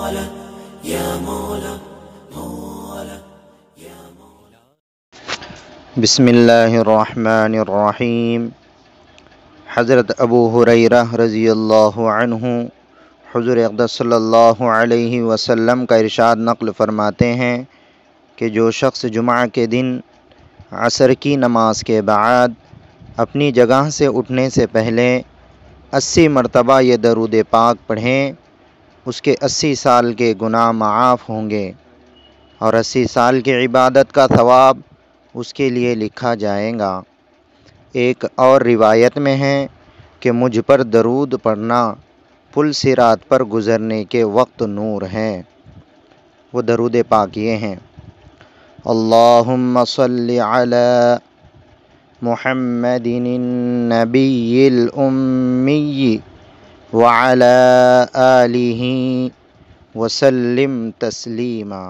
مولا یا مولا مولا یا مولا۔ بسم اللہ الرحمن الرحیم۔ حضرت ابو ہریرہ رضی اللہ عنہ حضور اقدس صلی اللہ علیہ وسلم کا ارشاد نقل فرماتے ہیں کہ جو شخص جمعہ کے دن عصر کی نماز کے بعد اپنی جگہ سے اٹھنے سے پہلے 80 مرتبہ یہ درود پاک پڑھیں، اس کے 80 سال کے گناہ معاف ہوں گے اور 80 سال کی عبادت کا ثواب اس کے لیے لکھا جائے گا۔ ایک اور روایت میں ہے کہ مجھ پر درود پڑھنا پل صراط پر گزرنے کے وقت نور ہے۔ وہ درود پاک یہ ہیں: اللہم صلی علی محمد النبی الامی وعلی آلہ وسلم تسلیما۔